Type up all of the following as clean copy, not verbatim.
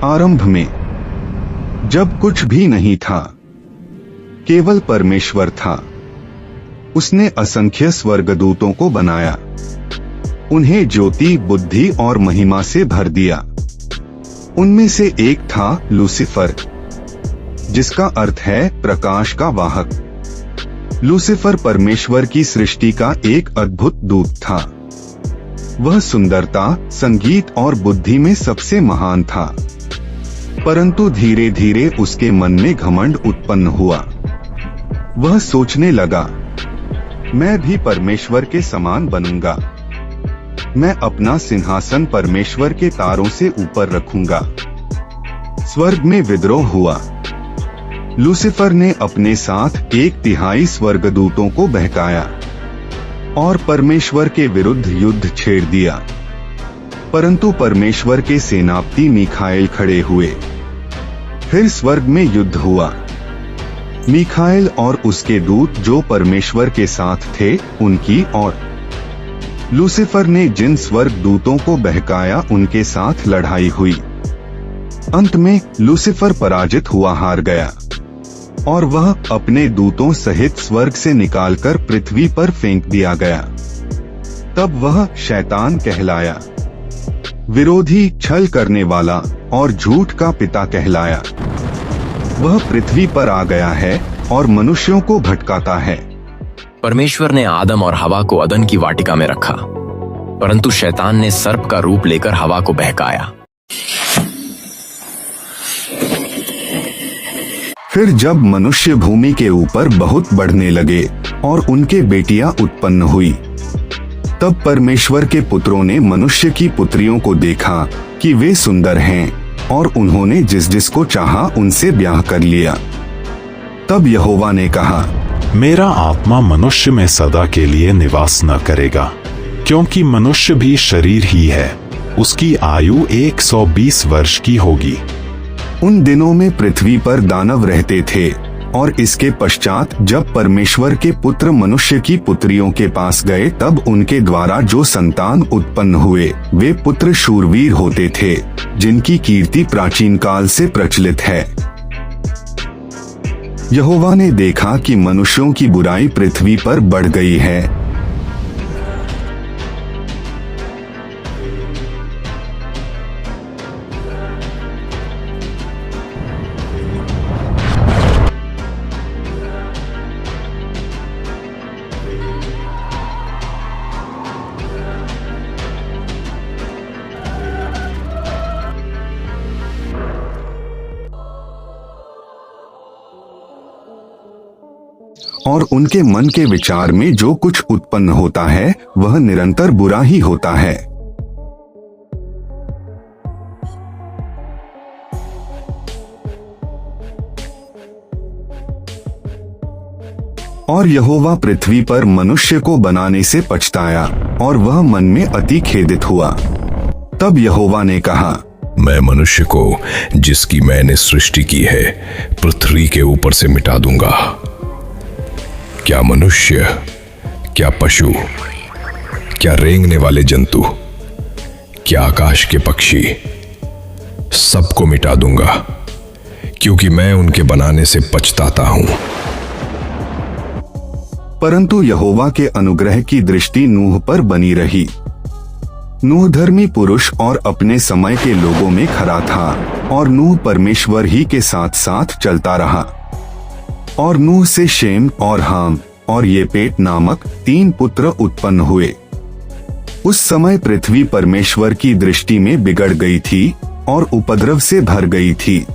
आरंभ में जब कुछ भी नहीं था, केवल परमेश्वर था, उसने असंख्य स्वर्गदूतों को बनाया, उन्हें ज्योति, बुद्धि और महिमा से भर दिया। उनमें से एक था लूसीफर, जिसका अर्थ है प्रकाश का वाहक। लूसीफर परमेश्वर की सृष्टि का एक अद्भुत दूत था। वह सुंदरता, संगीत और बुद्धि में सबसे महान था। परंतु धीरे धीरे उसके मन में घमंड उत्पन्न हुआ। वह सोचने लगा, मैं भी परमेश्वर के समान बनूंगा। मैं अपना सिंहासन परमेश्वर के तारों से ऊपर रखूंगा। स्वर्ग में विद्रोह हुआ। लूसीफर ने अपने साथ 1/3 स्वर्गदूतों को बहकाया और परमेश्वर के विरुद्ध युद्ध छेड़ दिया। परंतु परमेश्वर के सेनापति मीखाएल खड़े हुए। फिर स्वर्ग में युद्ध हुआ। मीखाएल और उसके दूत जो परमेश्वर के साथ थे, उनकी और लूसीफर ने जिन स्वर्ग दूतों को बहकाया, उनके साथ लड़ाई हुई। अंत में लूसीफर पराजित हुआ, हार गया और वह अपने दूतों सहित स्वर्ग से निकालकर पृथ्वी पर फेंक दिया गया। तब वह शैतान कहलाया, विरोधी, छल करने वाला और झूठ का पिता कहलाया। वह पृथ्वी पर आ गया है और मनुष्यों को भटकाता है। परमेश्वर ने आदम और हवा को अदन की वाटिका में रखा, परंतु शैतान ने सर्प का रूप लेकर हवा को बहकाया। फिर जब मनुष्य भूमि के ऊपर बहुत बढ़ने लगे और उनके बेटियां उत्पन्न हुई, तब परमेश्वर के पुत्रों ने मनुष्य की पुत्रियों को देखा कि वे सुंदर हैं, और उन्होंने जिस जिसको चाहा उनसे ब्याह कर लिया। तब यहोवा ने कहा, मेरा आत्मा मनुष्य में सदा के लिए निवास न करेगा, क्योंकि मनुष्य भी शरीर ही है। उसकी आयु 120 वर्ष की होगी। उन दिनों में पृथ्वी पर दानव रहते थे, और इसके पश्चात जब परमेश्वर के पुत्र मनुष्य की पुत्रियों के पास गए, तब उनके द्वारा जो संतान उत्पन्न हुए, वे पुत्र शूरवीर होते थे, जिनकी कीर्ति प्राचीन काल से प्रचलित है। यहोवा ने देखा कि मनुष्यों की बुराई पृथ्वी पर बढ़ गई है, और उनके मन के विचार में जो कुछ उत्पन्न होता है, वह निरंतर बुरा ही होता है। और यहोवा पृथ्वी पर मनुष्य को बनाने से पछताया, और वह मन में अति खेदित हुआ। तब यहोवा ने कहा, मैं मनुष्य को जिसकी मैंने सृष्टि की है, पृथ्वी के ऊपर से मिटा दूंगा। क्या मनुष्य, क्या पशु, क्या रेंगने वाले जंतु, क्या आकाश के पक्षी, सबको मिटा दूंगा, क्योंकि मैं उनके बनाने से पछताता हूं। परंतु यहोवा के अनुग्रह की दृष्टि नूह पर बनी रही। नूह धर्मी पुरुष और अपने समय के लोगों में खरा था, और नूह परमेश्वर ही के साथ साथ चलता रहा। और नूह से शेम और हाम और येपेट नामक 3 पुत्र उत्पन्न हुए। उस समय पृथ्वी परमेश्वर की दृष्टि में बिगड़ गई थी और उपद्रव से भर गई थी।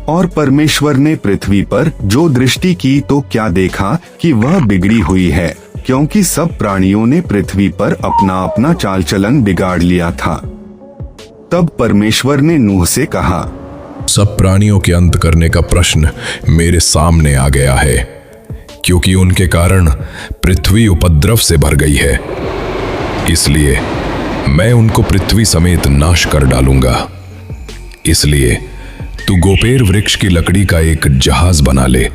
और परमेश्वर ने पृथ्वी पर जो दृष्टि की, तो क्या देखा कि वह बिगड़ी हुई है, क्योंकि सब प्राणियों ने पृथ्वी पर अपना अपना चाल चलन बिगाड़ लिया था। तब परमेश्वर ने नूह से कहा, सब प्राणियों के अंत करने का प्रश्न मेरे सामने आ गया है, क्योंकि उनके कारण पृथ्वी उपद्रव से भर गई है। इसलिए मैं उनको पृथ्वी समेत नाश कर डालूंगा। इसलिए तू गोपेर वृक्ष की लकड़ी का एक जहाज बना ले,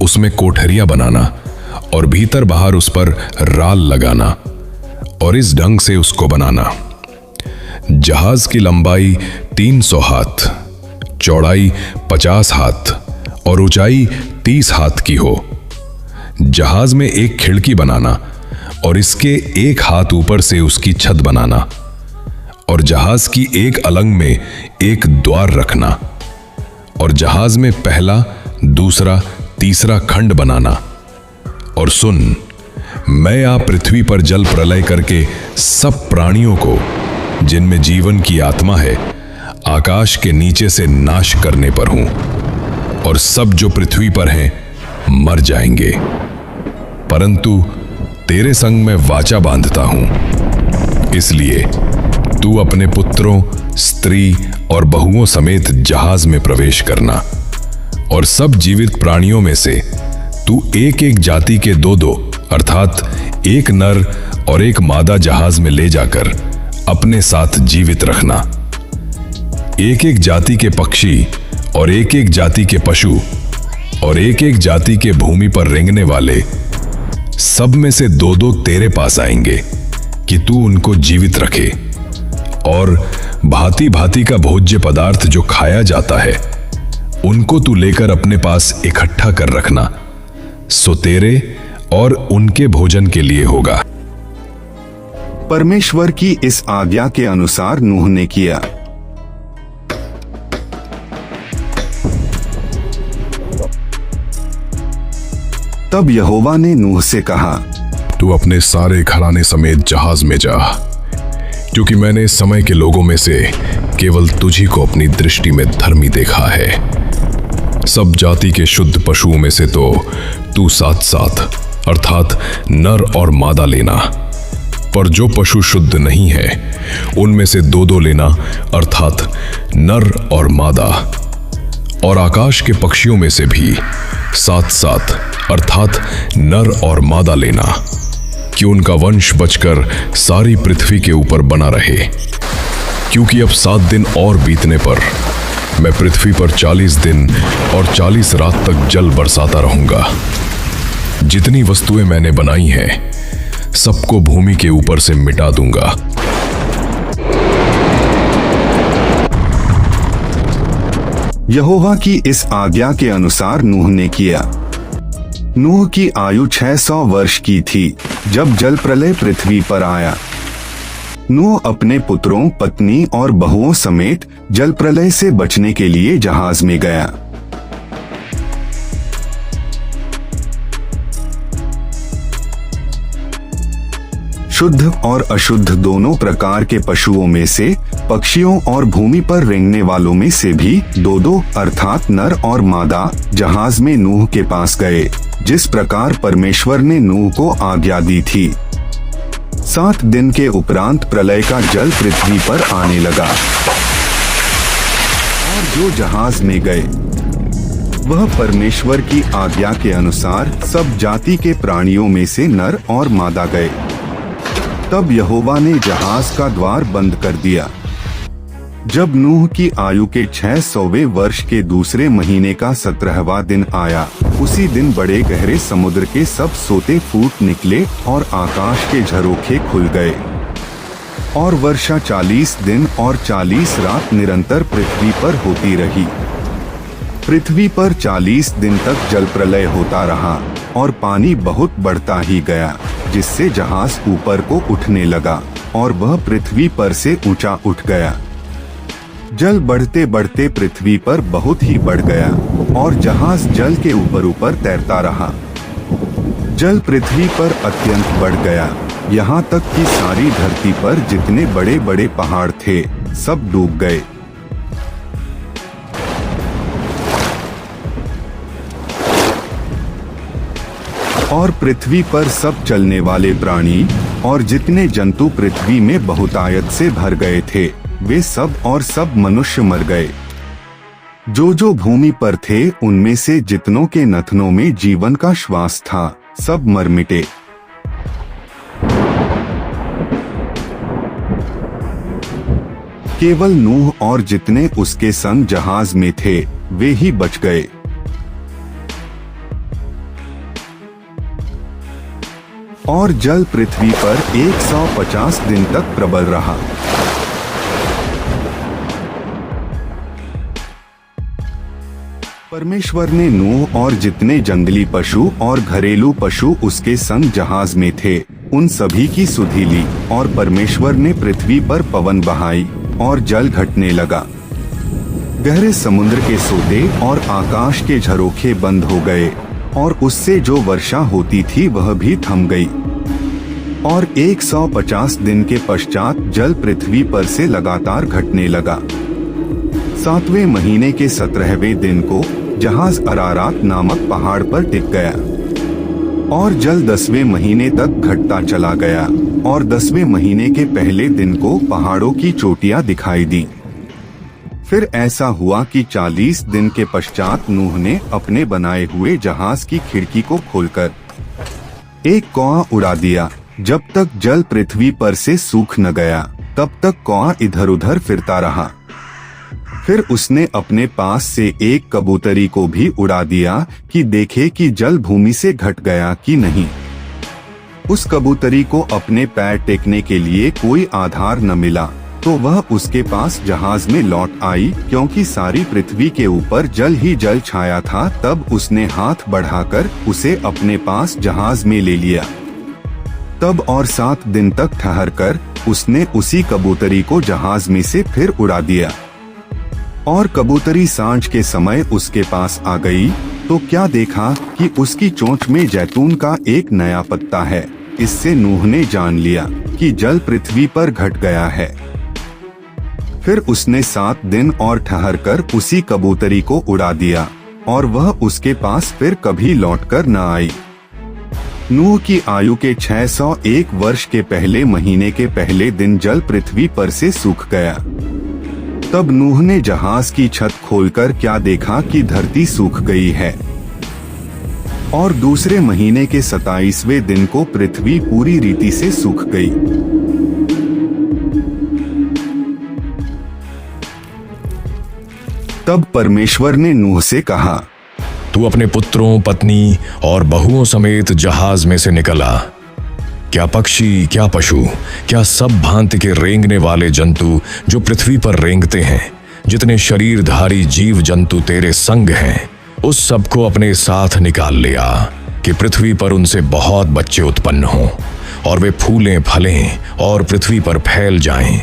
उसमें कोठरियां बनाना और भीतर बाहर उस पर राल लगाना, और इस ढंग से उसको बनाना जहाज की लंबाई 300 हाथ, चौड़ाई 50 हाथ और ऊंचाई 30 हाथ की हो। जहाज में एक खिड़की बनाना और इसके एक हाथ ऊपर से उसकी छत बनाना, और जहाज की एक अलंग में एक द्वार रखना, और जहाज में पहला, दूसरा, तीसरा खंड बनाना। और सुन, मैं आप पृथ्वी पर जल प्रलय करके सब प्राणियों को जिनमें जीवन की आत्मा है आकाश के नीचे से नाश करने पर हूं, और सब जो पृथ्वी पर हैं मर जाएंगे। परंतु तेरे संग मैं वाचा बांधता हूं, इसलिए तू अपने पुत्रों, स्त्री और बहुओं समेत जहाज में प्रवेश करना, और सब जीवित प्राणियों में से तू एक एक जाति के 2-2 अर्थात एक नर और एक मादा जहाज में ले जाकर अपने साथ जीवित रखना। एक एक जाति के पक्षी और एक एक जाति के पशु और एक एक जाति के भूमि पर रेंगने वाले, सब में से 2-2 तेरे पास आएंगे कि तू उनको जीवित रखे। और भांति भांति का भोज्य पदार्थ जो खाया जाता है उनको तू लेकर अपने पास इकट्ठा कर रखना, सो तेरे और उनके भोजन के लिए होगा। परमेश्वर की इस आज्ञा के अनुसार नूह ने किया। तब यहोवा ने नूह से कहा, तू अपने सारे घराने समेत जहाज में जा, क्योंकि मैंने इस समय के लोगों में से केवल तुझी को अपनी दृष्टि में धर्मी देखा है। सब जाति के शुद्ध पशुओं में से तो तू 7-7 अर्थात नर और मादा लेना, पर जो पशु शुद्ध नहीं है उनमें से 2-2 लेना अर्थात नर और मादा। और आकाश के पक्षियों में से भी 7-7 अर्थात नर और मादा लेना, कि उनका वंश बचकर सारी पृथ्वी के ऊपर बना रहे। क्योंकि अब 7 दिन और बीतने पर मैं पृथ्वी पर 40 दिन और 40 रात तक जल बरसाता रहूंगा। जितनी वस्तुएं मैंने बनाई हैं सबको भूमि के ऊपर से मिटा दूंगा। यहोवा की इस आज्ञा के अनुसार नूह ने किया। नूह की आयु 600 वर्ष की थी जब जल प्रलय पृथ्वी पर आया। नूह अपने पुत्रों, पत्नी और बहुओं समेत जल प्रलय से बचने के लिए जहाज में गया। शुद्ध और अशुद्ध दोनों प्रकार के पशुओं में से, पक्षियों और भूमि पर रेंगने वालों में से भी 2-2 अर्थात नर और मादा जहाज में नूह के पास गए, जिस प्रकार परमेश्वर ने नूह को आज्ञा दी थी। 7 दिन के उपरांत प्रलय का जल पृथ्वी पर आने लगा, और जो जहाज में गए वह परमेश्वर की आज्ञा के अनुसार सब जाति के प्राणियों में से नर और मादा गए। तब यहोवा ने जहाज का द्वार बंद कर दिया। जब नूह की आयु के 600वें वर्ष के दूसरे महीने का 17वां दिन आया, उसी दिन बड़े गहरे समुद्र के सब सोते फूट निकले और आकाश के झरोखे खुल गए। और वर्षा 40 दिन और 40 रात निरंतर पृथ्वी पर होती रही। पृथ्वी पर 40 दिन तक जल प्रलय होता रहा और पानी बहुत बढ़ता ही गया, जिससे जहाज ऊपर को उठने लगा और वह पृथ्वी पर से ऊंचा उठ गया। जल बढ़ते बढ़ते पृथ्वी पर बहुत ही बढ़ गया और जहाज जल के ऊपर तैरता रहा। जल पृथ्वी पर अत्यंत बढ़ गया, यहाँ तक कि सारी धरती पर जितने बड़े बड़े पहाड़ थे सब डूब गए। और पृथ्वी पर सब चलने वाले प्राणी और जितने जंतु पृथ्वी में बहुतायत से भर गए थे, वे सब और सब मनुष्य मर गए। जो भूमि पर थे उनमें से जितनों के नथनों में जीवन का श्वास था, सब मर मिटे। केवल नूह और जितने उसके संग जहाज में थे वे ही बच गए। और जल पृथ्वी पर 150 दिन तक प्रबल रहा। परमेश्वर ने नूह और जितने जंगली पशु और घरेलू पशु उसके संग जहाज में थे उन सभी की सुधि ली, और परमेश्वर ने पृथ्वी पर पवन बहाई और जल घटने लगा। गहरे समुद्र के सोते और आकाश के झरोखे बंद हो गए, और उससे जो वर्षा होती थी वह भी थम गई। और 150 दिन के पश्चात जल पृथ्वी पर से लगातार घटने लगा। 7वें महीने के 17वें दिन को जहाज अरारात नामक पहाड़ पर टिक गया, और जल 10वें महीने तक घटता चला गया, और 10वें महीने के पहले दिन को पहाड़ों की चोटियां दिखाई दी। फिर ऐसा हुआ कि 40 दिन के पश्चात नूह ने अपने बनाए हुए जहाज की खिड़की को खोलकर एक कौआ उड़ा दिया। जब तक जल पृथ्वी पर से सूख न गया तब तक कौआ इधर उधर फिरता रहा। फिर उसने अपने पास से एक कबूतरी को भी उड़ा दिया कि देखे कि जल भूमि से घट गया कि नहीं। उस कबूतरी को अपने पैर टेकने के लिए कोई आधार न मिला, तो वह उसके पास जहाज में लौट आई, क्योंकि सारी पृथ्वी के ऊपर जल ही जल छाया था। तब उसने हाथ बढ़ाकर उसे अपने पास जहाज में ले लिया। तब और 7 दिन तक ठहरकर उसने उसी कबूतरी को जहाज में से फिर उड़ा दिया। और कबूतरी सांझ के समय उसके पास आ गई, तो क्या देखा कि उसकी चोंच में जैतून का एक नया पत्ता है। इससे नूह ने जान लिया कि जल पृथ्वी पर घट गया है। फिर उसने 7 दिन और ठहरकर उसी कबूतरी को उड़ा दिया, और वह उसके पास फिर कभी लौटकर न आई। नूह की आयु के 601 वर्ष के पहले महीने के पहले दिन जल पृथ्वी पर से सूख गया। तब नूह ने जहाज की छत खोलकर क्या देखा कि धरती सूख गई है, और दूसरे महीने के 27वें दिन को पृथ्वी पूरी रीति से सूख गई। तब परमेश्वर ने नूह से कहा, तू अपने पुत्रों, पत्नी और बहुओं समेत जहाज में से निकल आ। क्या पक्षी, क्या पशु, क्या सब भांति के रेंगने वाले जंतु जो पृथ्वी पर रेंगते हैं, जितने शरीरधारी जीव जंतु तेरे संग हैं, उस सबको अपने साथ निकाल ले आ, कि पृथ्वी पर उनसे बहुत बच्चे उत्पन्न हों, और वे फूलें फलें और पृथ्वी पर फैल जाएं।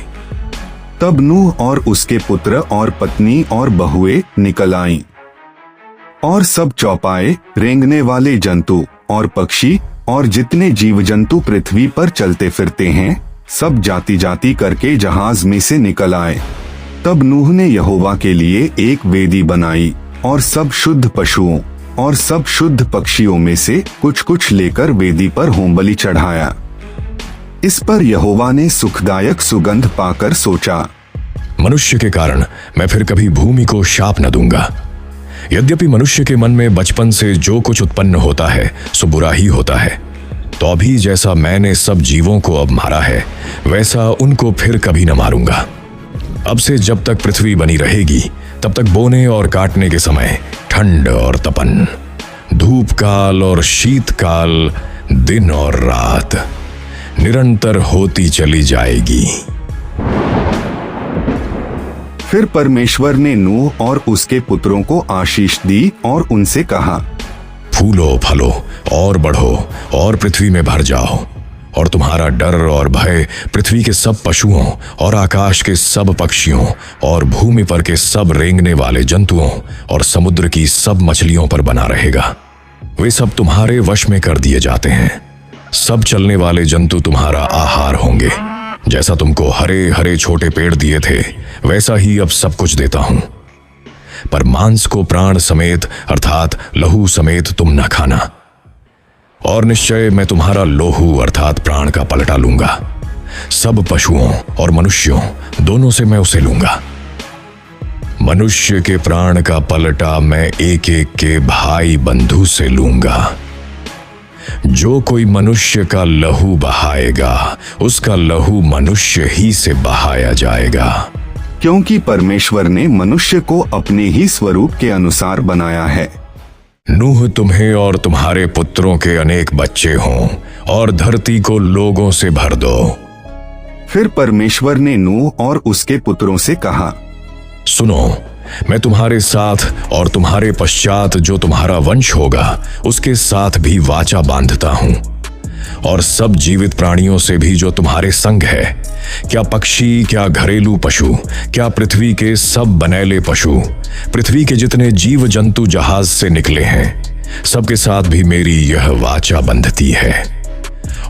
तब नूह और उसके पुत्र और पत्नी और बहुएं निकल आईं, और सब चौपाए, रेंगने वाले जंतु और पक्षी और जितने जीव जंतु पृथ्वी पर चलते फिरते हैं, सब जाति जाति करके जहाज में से निकल आए। तब नूह ने यहोवा के लिए एक वेदी बनाई, और सब शुद्ध पशुओं और सब शुद्ध पक्षियों में से कुछ कुछ लेकर वेदी पर होमबलि चढ़ाया। इस पर यहोवा ने सुखदायक सुगंध पाकर सोचा, मनुष्य के कारण मैं फिर कभी भूमि को शाप न दूंगा। यद्यपि मनुष्य के मन में बचपन से जो कुछ उत्पन्न होता है सो बुरा ही होता है, तो अभी जैसा मैंने सब जीवों को अब मारा है, वैसा उनको फिर कभी न मारूंगा। अब से जब तक पृथ्वी बनी रहेगी, तब तक बोने और काटने के समय ठंड और तपन, धूप काल और शीतकाल, दिन और रात निरंतर होती चली जाएगी। फिर परमेश्वर ने नूह और उसके पुत्रों को आशीष दी और उनसे कहा, फूलो फलो और बढ़ो और पृथ्वी में भर जाओ, और तुम्हारा डर और भय पृथ्वी के सब पशुओं और आकाश के सब पक्षियों और भूमि पर के सब रेंगने वाले जंतुओं और समुद्र की सब मछलियों पर बना रहेगा। वे सब तुम्हारे वश में कर दिए जाते हैं। सब चलने वाले जंतु तुम्हारा आहार होंगे। जैसा तुमको हरे हरे छोटे पेड़ दिए थे, वैसा ही अब सब कुछ देता हूं। पर मांस को प्राण समेत अर्थात लहू समेत तुम न खाना, और निश्चय मैं तुम्हारा लोहू अर्थात प्राण का पलटा लूंगा। सब पशुओं और मनुष्यों दोनों से मैं उसे लूंगा। मनुष्य के प्राण का पलटा मैं एक एक के भाई बंधु से लूंगा। जो कोई मनुष्य का लहू बहाएगा, उसका लहू मनुष्य ही से बहाया जाएगा। क्योंकि परमेश्वर ने मनुष्य को अपने ही स्वरूप के अनुसार बनाया है। नूह तुम्हें और तुम्हारे पुत्रों के अनेक बच्चे हों, और धरती को लोगों से भर दो। फिर परमेश्वर ने नूह और उसके पुत्रों से कहा, सुनो, मैं तुम्हारे साथ और तुम्हारे पश्चात जो तुम्हारा वंश होगा उसके साथ भी वाचा बांधता हूं, और सब जीवित प्राणियों से भी जो तुम्हारे संग है, क्या पक्षी, क्या घरेलू पशु, क्या पृथ्वी के सब बनेले पशु, पृथ्वी के जितने जीव जंतु जहाज से निकले हैं, सबके साथ भी मेरी यह वाचा बंधती है।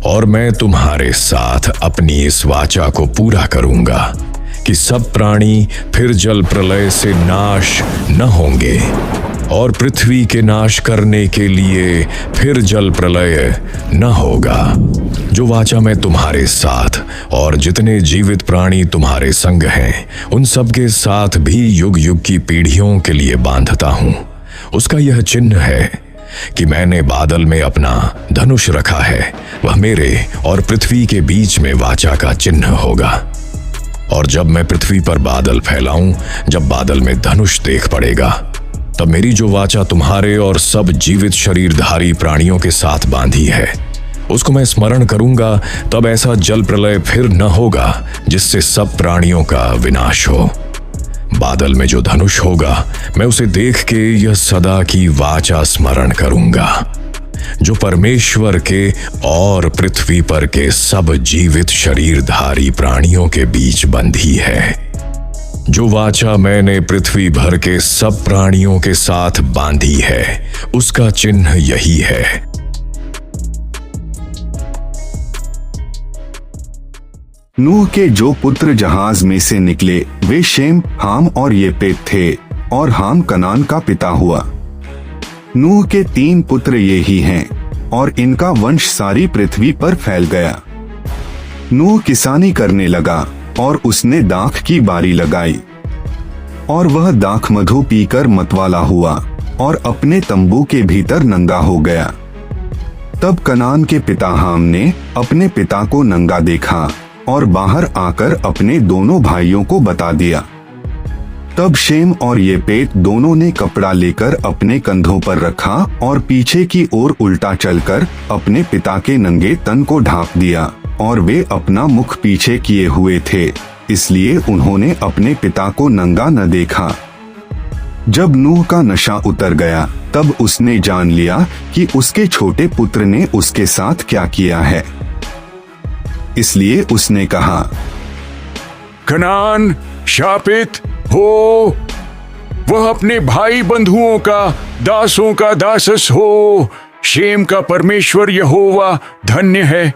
और मैं तुम्हारे साथ अपनी इस वाचा को पूरा करूंगा कि सब प्राणी फिर जल प्रलय से नाश न होंगे, और पृथ्वी के नाश करने के लिए फिर जल प्रलय न होगा। जो वाचा मैं तुम्हारे साथ और जितने जीवित प्राणी तुम्हारे संग हैं उन सब के साथ भी युग युग की पीढ़ियों के लिए बांधता हूं, उसका यह चिन्ह है कि मैंने बादल में अपना धनुष रखा है। वह मेरे और पृथ्वी के बीच में वाचा का चिन्ह होगा। और जब मैं पृथ्वी पर बादल फैलाऊं, जब बादल में धनुष देख पड़ेगा, तब मेरी जो वाचा तुम्हारे और सब जीवित शरीरधारी प्राणियों के साथ बांधी है उसको मैं स्मरण करूंगा। तब ऐसा जल प्रलय फिर न होगा जिससे सब प्राणियों का विनाश हो। बादल में जो धनुष होगा, मैं उसे देख के यह सदा की वाचा स्मरण करूंगा जो परमेश्वर के और पृथ्वी पर के सब जीवित शरीरधारी प्राणियों के बीच बंधी है। जो वाचा मैंने पृथ्वी भर के सब प्राणियों के साथ बांधी है उसका चिन्ह यही है। नूह के जो पुत्र जहाज में से निकले वे शेम, हाम और येपेत थे, और हाम कनान का पिता हुआ। नूह के 3 पुत्र ये ही हैं, और इनका वंश सारी पृथ्वी पर फैल गया। नूह किसानी करने लगा और उसने दाख की बारी लगाई, और वह दाख मधु पीकर मतवाला हुआ और अपने तंबू के भीतर नंगा हो गया। तब कनान के पिता हाम ने अपने पिता को नंगा देखा और बाहर आकर अपने दोनों भाइयों को बता दिया। तब शेम और येपेत दोनों ने कपड़ा लेकर अपने कंधों पर रखा और पीछे की ओर उल्टा चलकर अपने पिता के नंगे तन को ढांप दिया, और वे अपना मुख पीछे किए हुए थे, इसलिए उन्होंने अपने पिता को नंगा न देखा। जब नूह का नशा उतर गया तब उसने जान लिया कि उसके छोटे पुत्र ने उसके साथ क्या किया है, इसलिए उसने कहा, कनान शापित हो, वह अपने भाई बंधुओं का दासों का दासस हो। शेम का परमेश्वर यहोवा धन्य है,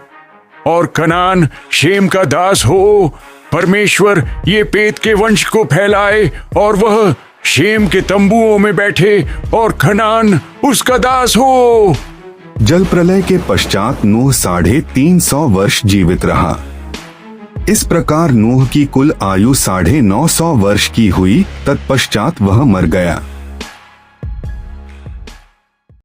और कनान शेम का दास हो। परमेश्वर ये पेत के वंश को फैलाए, और वह शेम के तंबुओं में बैठे, और कनान उसका दास हो। जल प्रलय के पश्चात नूह 350 वर्ष जीवित रहा। इस प्रकार नूह की कुल आयु 950 वर्ष की हुई। तत्पश्चात वह मर गया।